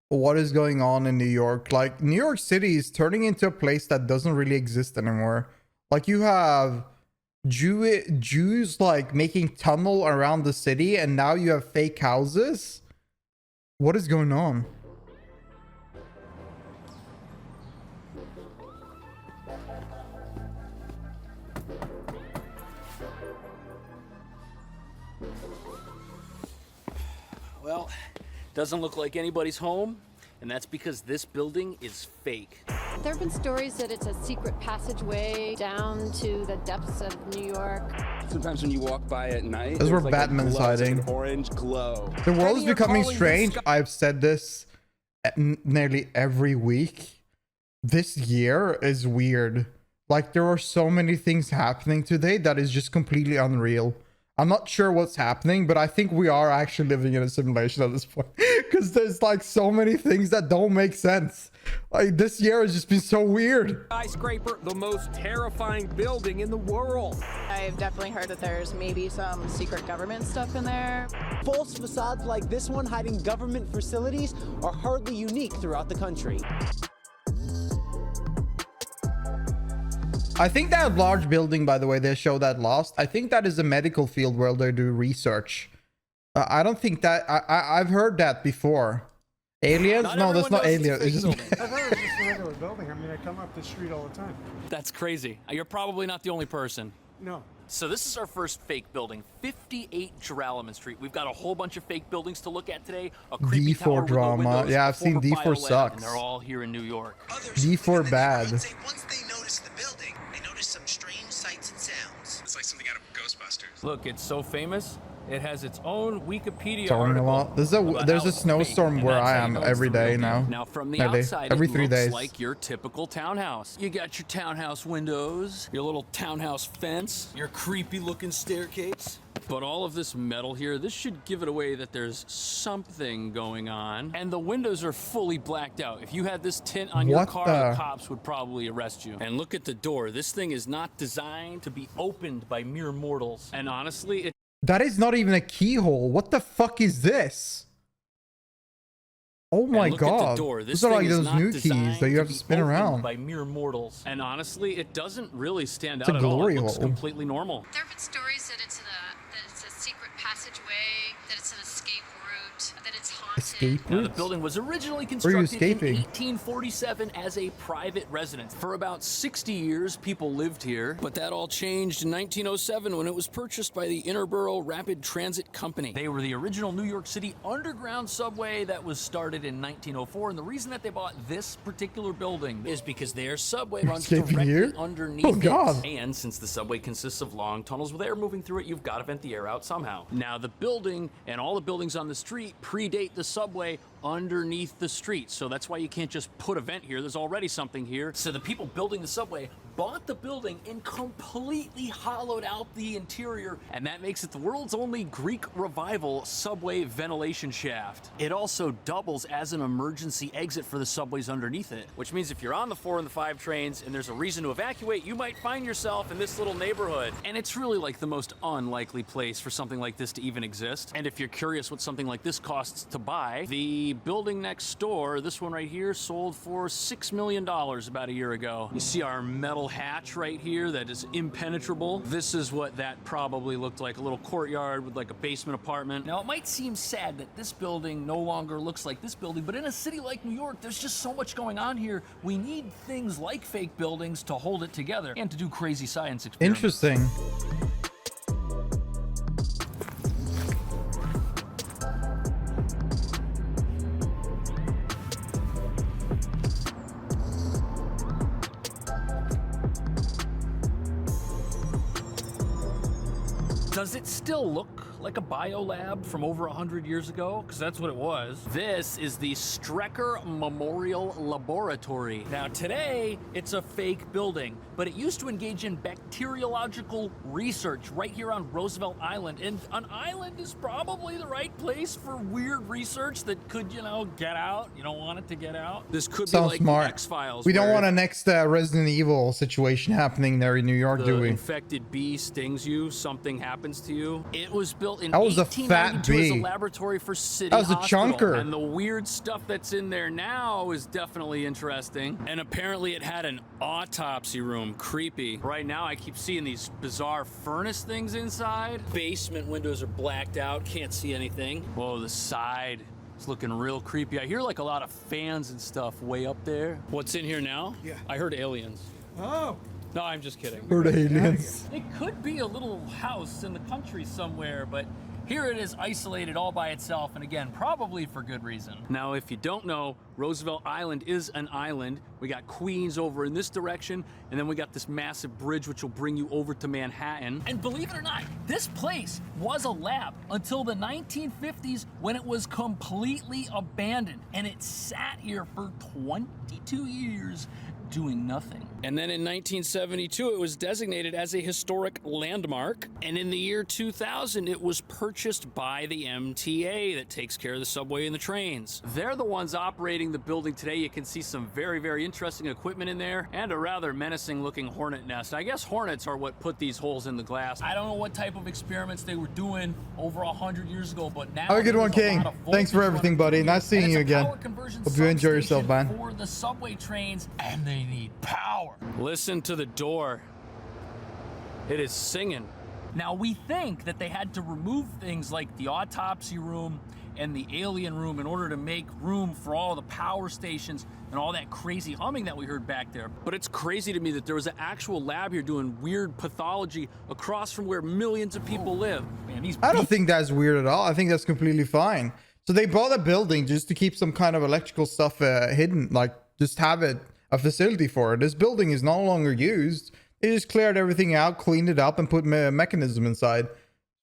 what is going on in New York. Like, New York City is turning into a place that doesn't really exist anymore. Like, you have Jews like making tunnel around the city, and now you have fake houses. What is going on? Well, doesn't look like anybody's home, and that's because this building is fake. There have been stories that it's a secret passageway down to the depths of New York. Sometimes when you walk by at night, Those were like Batman's hiding. Like an orange glow. The world is becoming strange. I've said this nearly every week. This year is weird. Like, there are so many things happening today that is just completely unreal. I'm not sure what's happening, but I think we are actually living in a simulation at this point. Because there's like so many things that don't make sense. Like, this year has just been so weird. Skyscraper, the most terrifying building in the world. I've definitely heard that there's maybe some secret government stuff in there. False facades like this one hiding government facilities are hardly unique throughout the country. I think that large building, by the way, they show that Lost, I think that is a medical field where they do research. I don't think that... I've heard that before. Aliens? No, that's not aliens. It's just... I thought it was just a regular building. I mean, I come up the street all the time. That's crazy. You're probably not the only person. No. So this is our first fake building, 58 Joralemon Street. We've got a whole bunch of fake buildings to look at today. A creepy tower D4 with no drama. windows, Yeah, I've seen former D4 biolab, sucks. And they're all here in New York. D4 bad. Once they notice the building, they notice some strange sights and sounds. It's like something out of Ghostbusters. Look, it's so famous. It has its own Wikipedia Talking a lot. There's a snowstorm where I am every day now. Now from the Nearly. outside, Every it 3 looks days. like your typical townhouse. You got your townhouse windows, your little townhouse fence, your creepy looking staircase. But all of this metal here, this should give it away that there's something going on. And the windows are fully blacked out. If you had this tint on your car, the cops would probably arrest you. And look at the door. This thing is not designed to be opened by mere mortals. And honestly, That is not even a keyhole. What the fuck is this? Oh my god. These are like those new keys that you have to spin around. By mere mortals. And honestly, it doesn't really stand It's out a at all. glory It looks hole. completely normal. There have been stories that it's a secret passageway, that it's an escape route, that it's haunted. Escape Now, the routes? building was originally Where are you constructed in escaping? 1847 as a private residence. For about 60 years, people lived here, but that all changed in 1907 when it was purchased by the Interborough Rapid Transit Company. They were the original New York City underground subway that was started in 1904, and the reason that they bought this particular building is because their subway runs escaping directly here? underneath Oh, God. it. And since the subway consists of long tunnels with air moving through it, you've got to vent the air out somehow. Now, the building and all the buildings on the street predate the subway underneath the street. So that's why you can't just put a vent here. There's already something here. So the people building the subway bought the building and completely hollowed out the interior. And that makes it the world's only Greek revival subway ventilation shaft. It also doubles as an emergency exit for the subways underneath it, which means if you're on the 4 and the 5 trains and there's a reason to evacuate, you might find yourself in this little neighborhood. And it's really like the most unlikely place for something like this to even exist. And if you're curious what something like this costs to buy, the building next door, this one right here, sold for $6 million about a year ago. You see our metal hatch right here that is impenetrable. This is what that probably looked like, a little courtyard with like a basement apartment. Now, it might seem sad that this building no longer looks like this building, but in a city like New York, there's just so much going on here. We need things like fake buildings to hold it together and to do crazy science experiments. Interesting. Does it still look like a biolab from over 100 years ago? Because that's what it was. This is the Strecker Memorial Laboratory. Now today, it's a fake building, but it used to engage in bacteriological research right here on Roosevelt Island. And an island is probably the right place for weird research that could, you know, get out. You don't want it to get out. This could Sounds be like smart. the X-Files. We don't where want a next Resident Evil situation happening there in New York, do the we? infected bee stings you, something happens to you. It was built built in That was a fat 1892 as a bee. laboratory for City That was a Hospital. chunker. And the weird stuff that's in there now is definitely interesting. And apparently it had an autopsy room. Creepy. Right now I keep seeing these bizarre furnace things inside. Basement windows are blacked out. Can't see anything. Whoa, the side. It's looking real creepy. I hear like a lot of fans and stuff way up there. What's in here now? Yeah. I heard aliens. Oh. No, I'm just kidding. Heard aliens. It could be a little house in the country somewhere, but here it is isolated all by itself, and again, probably for good reason. Now, if you don't know, Roosevelt Island is an island. We got Queens over in this direction, and then we got this massive bridge which will bring you over to Manhattan. And believe it or not, this place was a lab until the 1950s when it was completely abandoned, and it sat here for 22 years doing nothing. And then in 1972, it was designated as a historic landmark. And in the year 2000, it was purchased by the MTA that takes care of the subway and the trains. They're the ones operating the building today. You can see some very, very interesting equipment in there and a rather menacing looking hornet nest. I guess hornets are what put these holes in the glass. I don't know what type of experiments they were doing over 100 years ago, but now Have a good one, King. Thanks for everything, buddy. Nice seeing you again. Hope you enjoy yourself, man. For the subway trains, and they need power. Listen to the door. It is singing. Now, we think that they had to remove things like the autopsy room and the alien room in order to make room for all the power stations and all that crazy humming that we heard back there. But it's crazy to me that there was an actual lab here doing weird pathology across from where millions of people live. Man, I don't think that's weird at all. I think that's completely fine. So they bought a building just to keep some kind of electrical stuff hidden, like just have it a facility for it. This building is no longer used. They just cleared everything out, cleaned it up, and put a mechanism inside.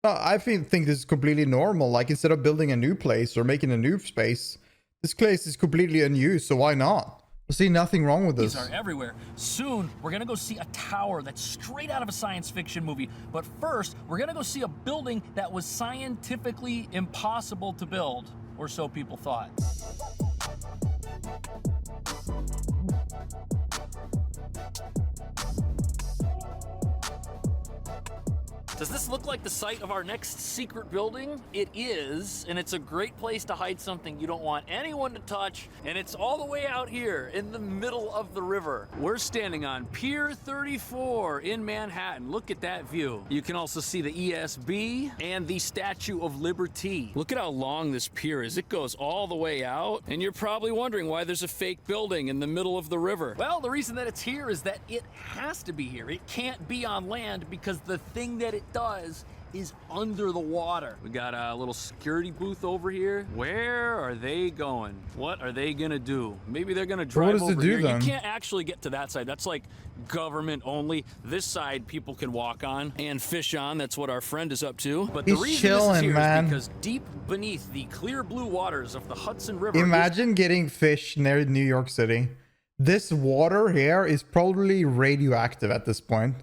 I think this is completely normal. Like, instead of building a new place or making a new space, this place is completely unused, so why not? I see nothing wrong with this. These are everywhere. Soon, we're gonna go see a tower that's straight out of a science fiction movie. But first, we're gonna go see a building that was scientifically impossible to build, or so people thought. Does this look like the site of our next secret building? It is, and it's a great place to hide something you don't want anyone to touch, and it's all the way out here in the middle of the river. We're standing on Pier 34 in Manhattan. Look at that view. You can also see the ESB and the Statue of Liberty. Look at how long this pier is. It goes all the way out, and you're probably wondering why there's a fake building in the middle of the river. Well, the reason that it's here is that it has to be here. It can't be on land because the thing that it does is under the water. We got a little security booth over here. Where are they going? What are they gonna do? Maybe they're gonna drive over here. You can't actually get to that side. That's like government only. This side people can walk on and fish on. That's what our friend is up to. But the reason this is here is because deep beneath the clear blue waters of the Hudson River. Imagine getting fish near New York City. This water here is probably radioactive at this point.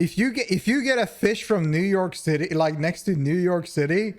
If you get a fish from New York City, like next to New York City,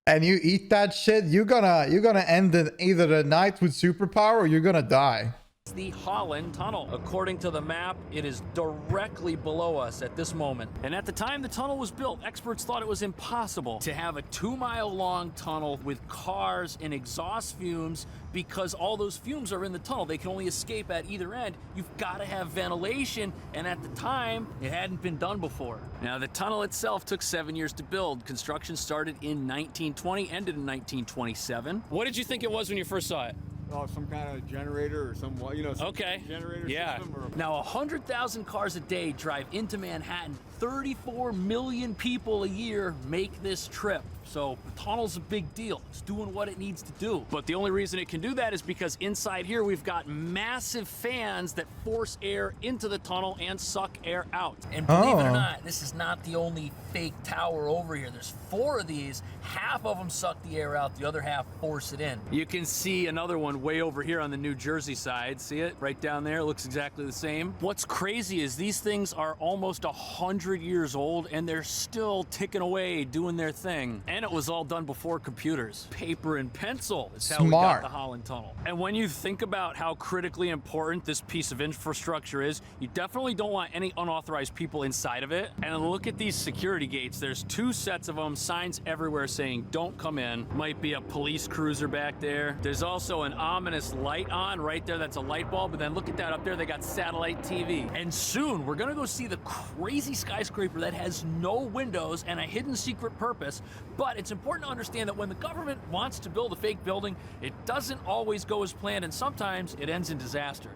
and you eat that shit, you're gonna end either the night with superpower or you're gonna die. The Holland Tunnel. According to the map, it is directly below us at this moment. And at the time the tunnel was built, experts thought it was impossible to have a 2-mile-long tunnel with cars and exhaust fumes because all those fumes are in the tunnel. They can only escape at either end. You've got to have ventilation, and at the time, it hadn't been done before. Now, the tunnel itself took 7 years to build. Construction started in 1920, ended in 1927. What did you think it was when you first saw it? Oh, some kind of generator or some, some generator system? Or... Now, 100,000 cars a day drive into Manhattan. 34 million people a year make this trip. So the tunnel's a big deal. It's doing what it needs to do. But the only reason it can do that is because inside here we've got massive fans that force air into the tunnel and suck air out. And believe it or not, this is not the only fake tower over here. There's 4 of these. Half of them suck the air out, the other half force it in. You can see another one way over here on the New Jersey side. See it? Right down there. It looks exactly the same. What's crazy is these things are almost 100 100 years old, and they're still ticking away, doing their thing. And it was all done before computers. Paper and pencil is how we got the Holland Tunnel. And when you think about how critically important this piece of infrastructure is, you definitely don't want any unauthorized people inside of it. And look at these security gates. There's 2 sets of them, signs everywhere saying don't come in. Might be a police cruiser back there. There's also an ominous light on right there. That's a light bulb. But then look at that up there. They got satellite TV. And soon we're gonna go see the crazy skyscraper that has no windows and a hidden secret purpose. But it's important to understand that when the government wants to build a fake building, it doesn't always go as planned, and sometimes it ends in disaster.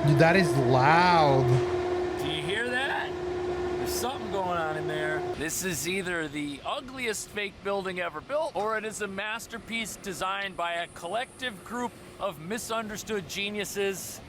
Dude, that is loud. Do you hear that? There's something going on in there. This is either the ugliest fake building ever built, or it is a masterpiece designed by a collective group of misunderstood geniuses.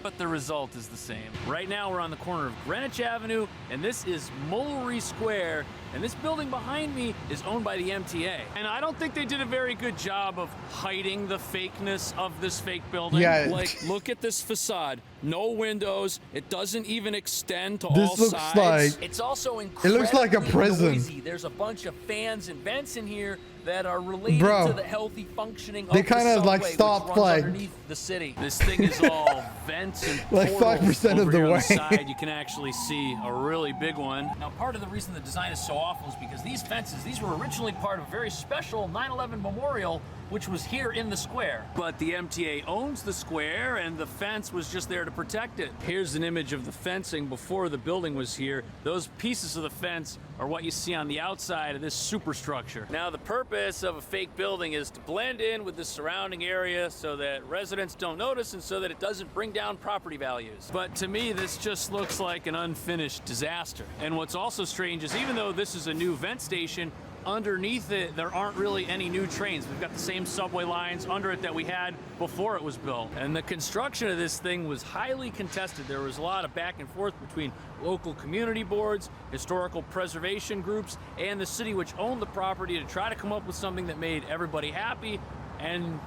But the result is the same. Right now we're on the corner of Greenwich Avenue, and this is Mullery Square, and this building behind me is owned by the MTA. And I don't think they did a very good job of hiding the fakeness of this fake building. Yeah. Like, look at this facade. No windows. It doesn't even extend to This all looks sides. like- It's also It looks like a incredibly prison. noisy. There's a bunch of fans and vents in here that are related Bro, to the healthy functioning of they the kinda, subway, like, which stopped, runs like- underneath the city. This thing is all vents and Like portals. 5% of Over the here on way. side, you can actually see a really big one. Now, part of the reason the design is so awful is because these fences, these were originally part of a very special 9/11 memorial, which was here in the square. But the MTA owns the square, and the fence was just there to protect it. Here's an image of the fencing before the building was here. Those pieces of the fence are what you see on the outside of this superstructure. Now, the purpose of a fake building is to blend in with the surrounding area so that residents don't notice and so that it doesn't bring down property values. But to me, this just looks like an unfinished disaster. And what's also strange is even though this is a new vent station, underneath it, there aren't really any new trains. We've got the same subway lines under it that we had before it was built. And the construction of this thing was highly contested. There was a lot of back and forth between local community boards, historical preservation groups, and the city, which owned the property, to try to come up with something that made everybody happy. And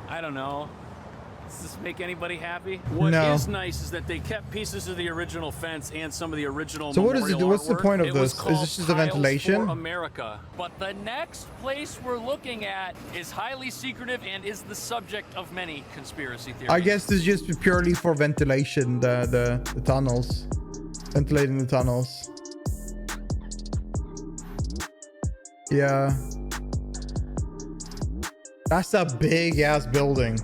I don't know. Does this make anybody happy? What No. is nice is that they kept pieces of the original fence and some of the original So what is memorial it? What's the artwork. point of It was this? Is called this just a Tiles ventilation? for America. But the next place we're looking at is highly secretive and is the subject of many conspiracy theories. I guess this is just purely for ventilation, the tunnels. Ventilating the tunnels. Yeah. That's a big ass building.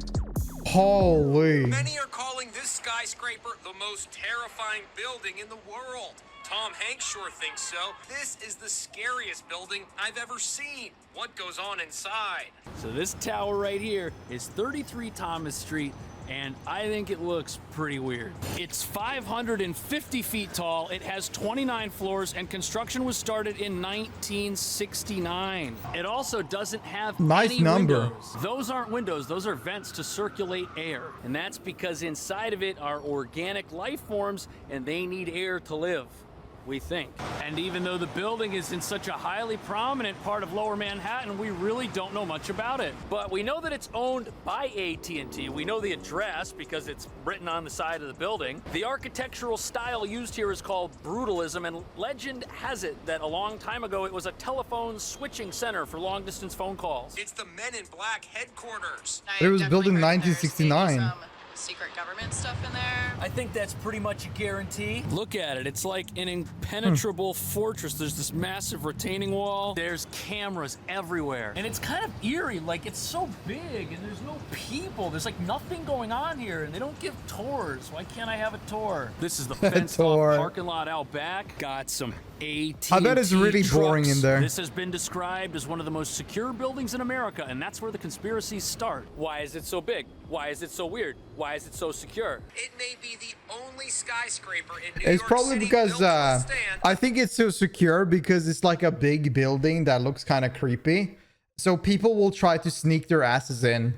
Holy. Many are calling this skyscraper the most terrifying building in the world. Tom Hanks sure thinks so. This is the scariest building I've ever seen. What goes on inside? So this tower right here is 33 Thomas Street, and I think it looks pretty weird. It's 550 feet tall, it has 29 floors, and construction was started in 1969. It also doesn't have Nice any number. windows. Those aren't windows, those are vents to circulate air. And that's because inside of it are organic life forms, and they need air to live, we think. And even though the building is in such a highly prominent part of Lower Manhattan, we really don't know much about it. But we know that it's owned by AT&T. We know the address because it's written on the side of the building. The architectural style used here is called brutalism, and legend has it that a long time ago it was a telephone switching center for long distance phone calls. It's the Men in Black headquarters. It was built in Definitely heard there's 1969. maybe some secret government stuff in there. I think that's pretty much a guarantee. Look at it. It's like an impenetrable fortress. There's this massive retaining wall. There's cameras everywhere. And it's kind of eerie. Like, it's so big and there's no people. There's like nothing going on here, and they don't give tours. Why can't I have a tour? This is the fenced off Tour. parking lot out back. Got some AT&T I bet it's really boring trucks. in there. This has been described as one of the most secure buildings in America, and that's where the conspiracies start. Why is it so big? Why is it so weird? Why is it so secure? It may be the only skyscraper in New It's York probably City because built to withstand I think it's so secure because it's like a big building that looks kind of creepy. So people will try to sneak their asses in.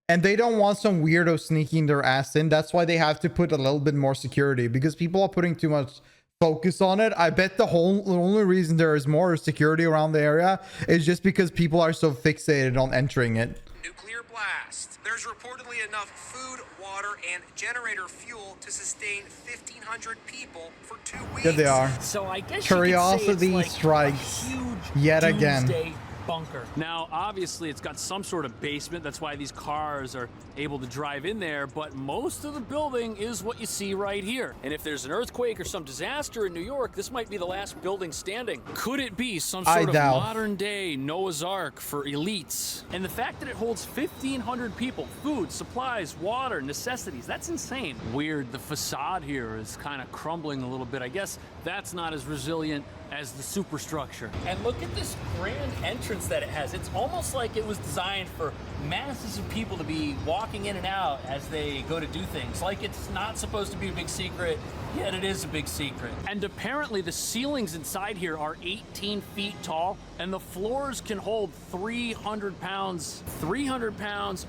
And they don't want some weirdo sneaking their ass in. That's why they have to put a little bit more security, because people are putting too much focus on it. I bet the only reason there is more security around the area is just because people are so fixated on entering it. Nuclear blast. There's reportedly enough food, water, and generator fuel to sustain 1,500 people for 2 weeks. Here they are. So I guess Curiosity strikes yet again. Bunker. Now, obviously, it's got some sort of basement. That's why these cars are able to drive in there. But most of the building is what you see right here. And if there's an earthquake or some disaster in New York, this might be the last building standing. Could it be some sort of modern day Noah's Ark for elites? And the fact that it holds 1,500 people, food, supplies, water, necessities, that's insane. Weird, the facade here is kind of crumbling a little bit. I guess that's not as resilient as the superstructure. And look at this grand entrance that it has. It's almost like it was designed for masses of people to be walking in and out as they go to do things. Like it's not supposed to be a big secret, yet it is a big secret. And apparently the ceilings inside here are 18 feet tall, and the floors can hold 300 pounds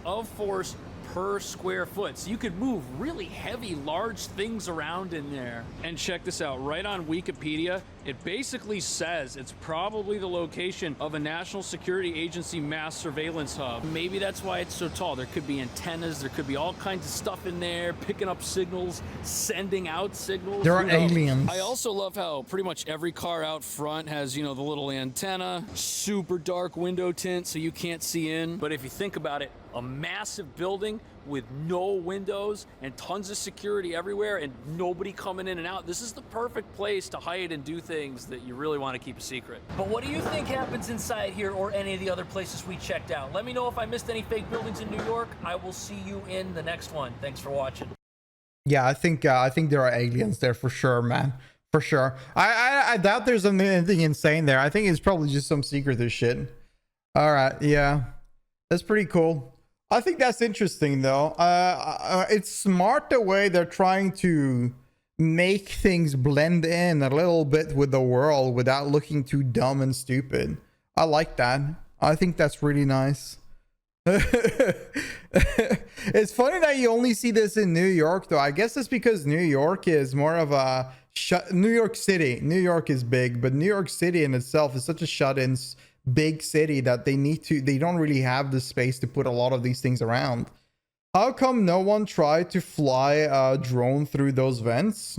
of force per square foot. So you could move really heavy, large things around in there. And check this out, right on Wikipedia, it basically says it's probably the location of a national security agency mass surveillance hub. Maybe that's why it's so tall. There could be antennas, there could be all kinds of stuff in there, picking up signals, sending out signals. There are aliens. I also love how pretty much every car out front has, you know, the little antenna, super dark window tint so you can't see in. But if you think about it, a massive building with no windows and tons of security everywhere and nobody coming in and out. This is the perfect place to hide and do things that you really want to keep a secret. But what do you think happens inside here or any of the other places we checked out? Let me know if I missed any fake buildings in New York. I will see you in the next one. Thanks for watching. Yeah, I think there are aliens there for sure, man. For sure. I doubt there's anything insane there. I think it's probably just some secret shit. All right, yeah. That's pretty cool. I think that's interesting though. It's smart the way they're trying to make things blend in a little bit with the world without looking too dumb and stupid. I like that. I think that's really nice. It's funny that you only see this in New York though. I guess it's because New York is more of a New York City. New York is big, but New York City in itself is such a shut-in big city that they don't really have the space to put a lot of these things around. How come no one tried to fly a drone through those vents?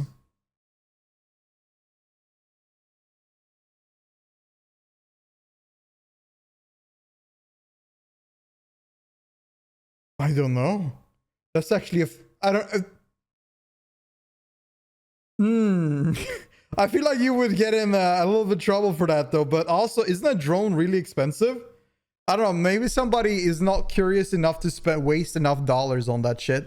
I don't know. That's actually I feel like you would get in a little bit of trouble for that though, but also isn't a drone really expensive? I don't know, maybe somebody is not curious enough to waste enough dollars on that shit.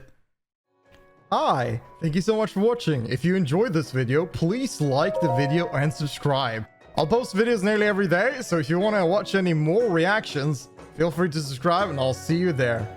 Hi, thank you so much for watching. If you enjoyed this video, please like the video and subscribe. I'll post videos nearly every day, so if you want to watch any more reactions, feel free to subscribe and I'll see you there.